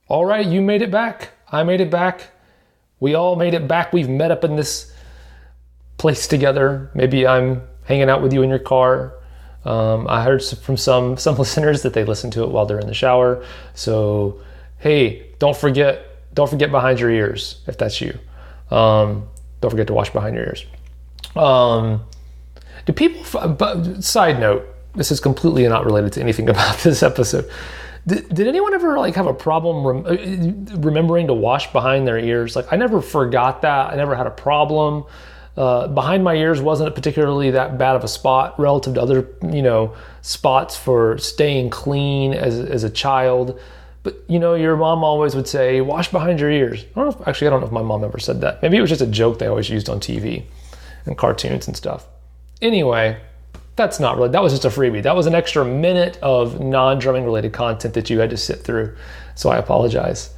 All right, you made it back. I made it back. We all made it back. We've met up in this place together. Maybe I'm hanging out with you in your car. I heard from some listeners that they listen to it while they're in the shower. So, hey, don't forget behind your ears if that's you. Don't forget to wash behind your ears. Do people? But side note, this is completely not related to anything about this episode. Did anyone ever have a problem remembering to wash behind their ears? I never forgot that. I never had a problem. Behind my ears wasn't particularly that bad of a spot relative to other, spots for staying clean as a child. But, your mom always would say, wash behind your ears. I don't know if my mom ever said that. Maybe it was just a joke they always used on TV and cartoons and stuff. Anyway, that was just a freebie. That was an extra minute of non-drumming related content that you had to sit through. So I apologize.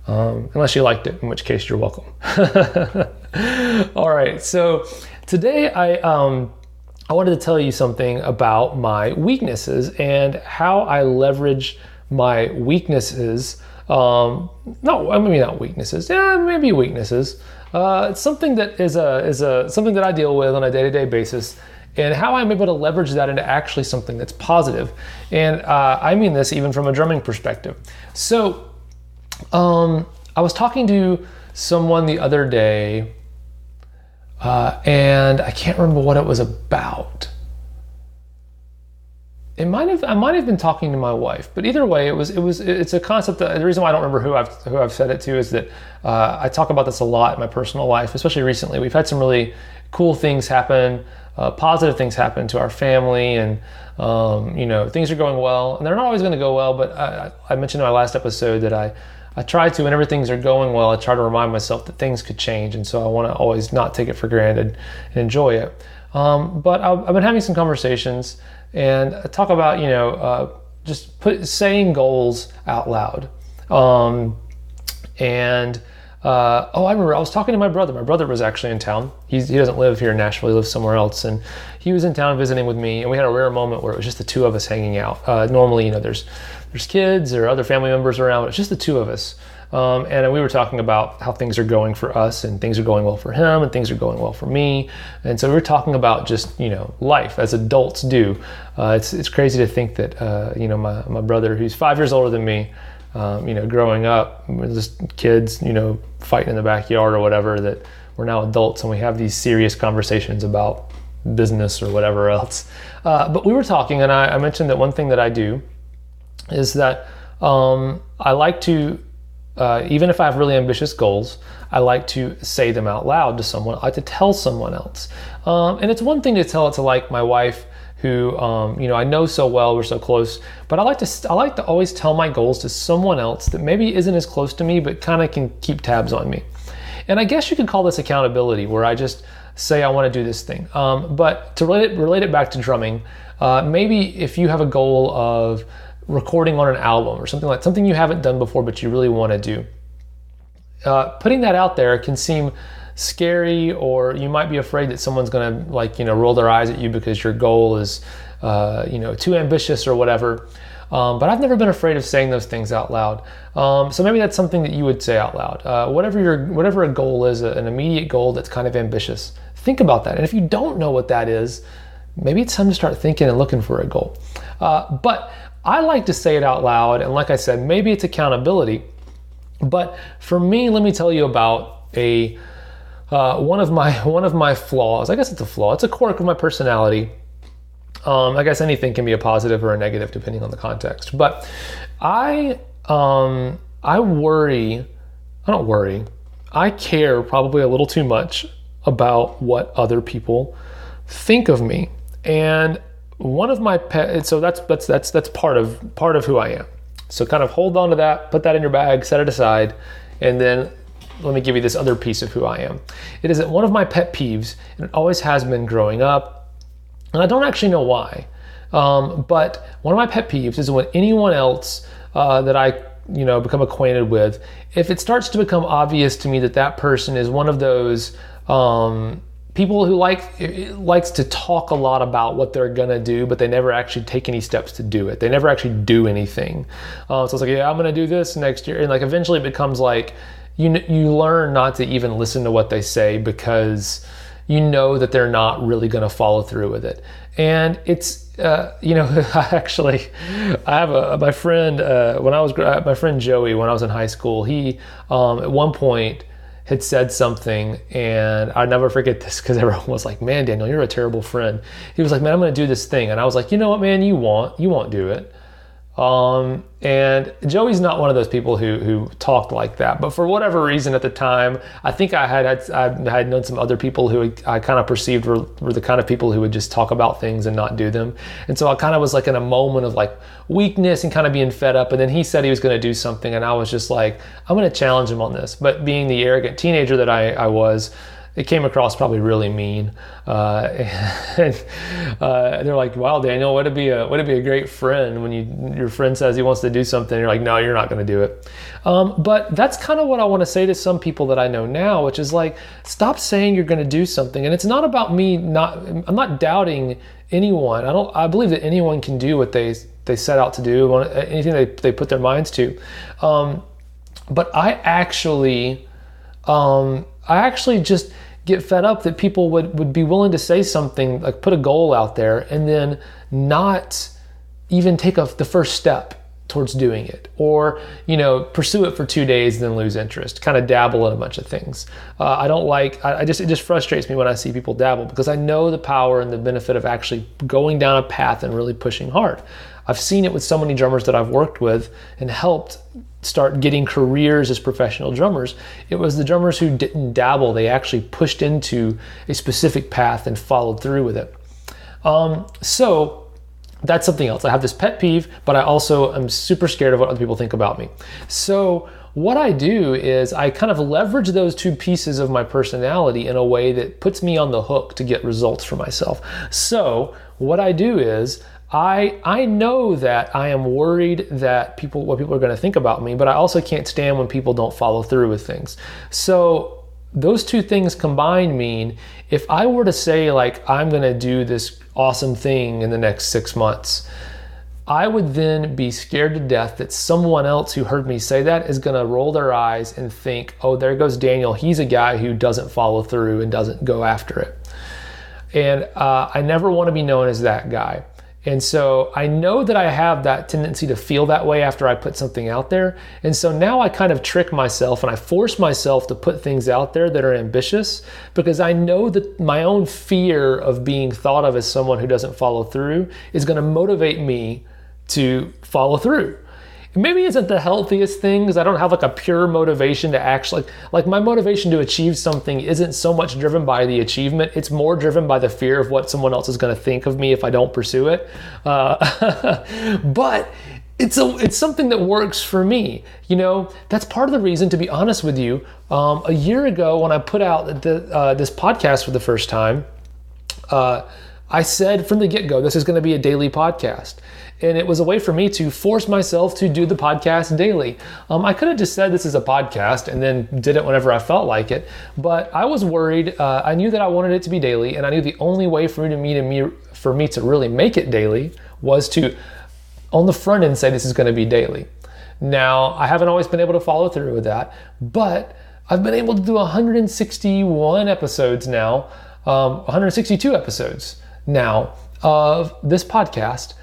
Unless you liked it, in which case you're welcome. All right, so today I wanted to tell you something about my weaknesses and how I leverage my weaknesses. Maybe not weaknesses. Yeah, maybe weaknesses. It's something that is something that I deal with on a day-to-day basis, and how I'm able to leverage that into actually something that's positive. And I mean this even from a drumming perspective. So I was talking to someone the other day, and I can't remember what it was about. I might have been talking to my wife, but either way, it's a concept that the reason why I don't remember who I've said it to is that I talk about this a lot in my personal life, especially recently. We've had some really cool things happen, positive things happen to our family, and things are going well, and they're not always going to go well. But I mentioned in my last episode that I try to, whenever things are going well, I try to remind myself that things could change, and so I want to always not take it for granted and enjoy it. But I've been having some conversations and talk about, saying goals out loud. I remember I was talking to my brother. My brother was actually in town. He doesn't live here in Nashville. He lives somewhere else. And he was in town visiting with me, and we had a rare moment where it was just the two of us hanging out. Normally, there's kids or other family members around, but it's just the two of us. And we were talking about how things are going for us, and things are going well for him, and things are going well for me. And so we were talking about just, life as adults do. It's crazy to think that, my brother, who's 5 years older than me, growing up, we're just kids, fighting in the backyard or whatever, that we're now adults and we have these serious conversations about business or whatever else. But we were talking, and I mentioned that one thing that I do is that I like to, even if I have really ambitious goals, I like to say them out loud to someone. I like to tell someone else. And it's one thing to tell it to my wife, who I know so well, we're so close, but I like to always tell my goals to someone else that maybe isn't as close to me, but kind of can keep tabs on me. And I guess you could call this accountability, where I just say I want to do this thing. But to relate it back to drumming, maybe if you have a goal of recording on an album or something you haven't done before but you really want to do, putting that out there can seem scary, or you might be afraid that someone's going to roll their eyes at you because your goal is too ambitious or whatever. But I've never been afraid of saying those things out loud. So maybe that's something that you would say out loud. Whatever a goal is, an immediate goal that's kind of ambitious, think about that. And if you don't know what that is, maybe it's time to start thinking and looking for a goal. But I like to say it out loud, and like I said, maybe it's accountability. But for me, let me tell you about one of my flaws. I guess it's a flaw. It's a quirk of my personality. I guess anything can be a positive or a negative depending on the context. But I worry. I don't worry. I care probably a little too much about what other people think of me. And one of my pet. So that's part of who I am. So kind of hold on to that. Put that in your bag. Set it aside, and then let me give you this other piece of who I am. It is one of my pet peeves, and it always has been growing up, and I don't actually know why, but one of my pet peeves is when anyone else that I become acquainted with, if it starts to become obvious to me that person is one of those people who likes to talk a lot about what they're gonna do, but they never actually take any steps to do it. They never actually do anything. So it's like, yeah, I'm gonna do this next year, and like eventually it becomes like you learn not to even listen to what they say because you know that they're not really gonna follow through with it. And it's I have my friend my friend Joey, when I was in high school, he at one point had said something, and I'll never forget this because everyone was like, man, Daniel, you're a terrible friend. He was like, man, I'm going to do this thing. And I was like, you know what, man, you won't do it. And Joey's not one of those people who talked like that, but for whatever reason at the time, I think I had known some other people who I kind of perceived were the kind of people who would just talk about things and not do them. And so I kind of was like in a moment of like weakness and kind of being fed up. And then he said he was going to do something, and I was just like, I'm going to challenge him on this. But being the arrogant teenager that I was, it came across probably really mean, and they're like, "Wow, Daniel, would it be a great friend when your friend says he wants to do something, and you're like, no, you're not going to do it." But that's kind of what I want to say to some people that I know now, which is like, stop saying you're going to do something, and it's not about me. I'm not doubting anyone. I believe that anyone can do what they set out to do, anything they put their minds to. But I actually just get fed up that people would be willing to say something, like put a goal out there and then not even take the first step towards doing it, or pursue it for 2 days and then lose interest, kind of dabble in a bunch of things. It just frustrates me when I see people dabble, because I know the power and the benefit of actually going down a path and really pushing hard. I've seen it with so many drummers that I've worked with and helped start getting careers as professional drummers. It was the drummers who didn't dabble. They actually pushed into a specific path and followed through with it. So that's something else. I have this pet peeve, but I also am super scared of what other people think about me. So what I do is I kind of leverage those two pieces of my personality in a way that puts me on the hook to get results for myself. So what I do is I know that I am worried that what people are going to think about me, but I also can't stand when people don't follow through with things. So those two things combined mean if I were to say like, I'm going to do this awesome thing in the next 6 months, I would then be scared to death that someone else who heard me say that is going to roll their eyes and think, oh, there goes Daniel. He's a guy who doesn't follow through and doesn't go after it. And I never want to be known as that guy. And so I know that I have that tendency to feel that way after I put something out there. And so now I kind of trick myself and I force myself to put things out there that are ambitious, because I know that my own fear of being thought of as someone who doesn't follow through is going to motivate me to follow through. It maybe isn't the healthiest thing, because I don't have like a pure motivation to actually, like my motivation to achieve something isn't so much driven by the achievement. It's more driven by the fear of what someone else is going to think of me if I don't pursue it. But it's something that works for me. That's part of the reason, to be honest with you. A year ago when I put out this podcast for the first time, I said from the get-go, this is going to be a daily podcast. And it was a way for me to force myself to do the podcast daily. I could have just said this is a podcast and then did it whenever I felt like it. But I was worried. I knew that I wanted it to be daily. And I knew the only way for me to really make it daily was to, on the front end, say this is going to be daily. Now, I haven't always been able to follow through with that. But I've been able to do 161 episodes now, 162 episodes now of this podcast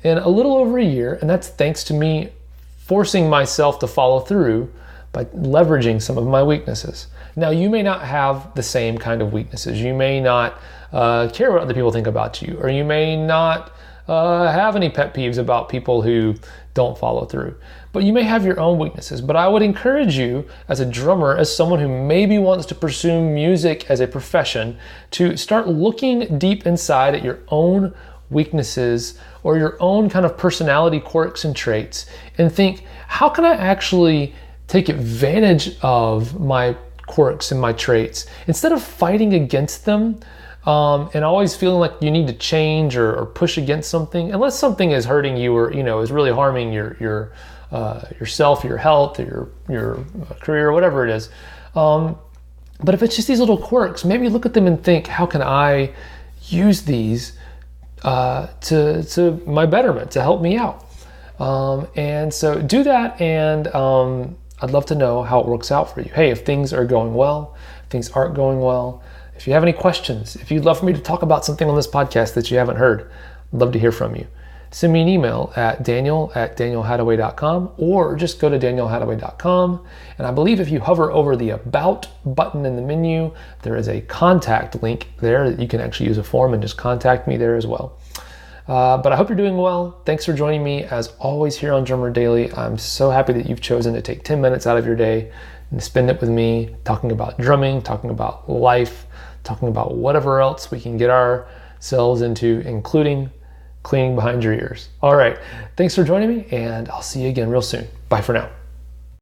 in a little over a year, and that's thanks to me forcing myself to follow through by leveraging some of my weaknesses. Now, you may not have the same kind of weaknesses. You may not care what other people think about you, or you may not have any pet peeves about people who don't follow through. But you may have your own weaknesses. But I would encourage you as a drummer, as someone who maybe wants to pursue music as a profession, to start looking deep inside at your own weaknesses or your own kind of personality quirks and traits and think, how can I actually take advantage of my quirks and my traits instead of fighting against them and always feeling like you need to change or push against something, unless something is hurting you or is really harming yourself, your health, or your career, whatever it is. But if it's just these little quirks, maybe look at them and think, how can I use these to my betterment, to help me out? And so do that, and I'd love to know how it works out for you. Hey, if things are going well, if things aren't going well, if you have any questions, if you'd love for me to talk about something on this podcast that you haven't heard, I'd love to hear from you. Send me an email at daniel@danielhadaway.com, or just go to danielhadaway.com. And I believe if you hover over the About button in the menu, there is a contact link there that you can actually use a form and just contact me there as well. But I hope you're doing well. Thanks for joining me as always here on Drummer Daily. I'm so happy that you've chosen to take 10 minutes out of your day and spend it with me talking about drumming, talking about life, talking about whatever else we can get ourselves into, including cleaning behind your ears. All right. Thanks for joining me, and I'll see you again real soon. Bye for now.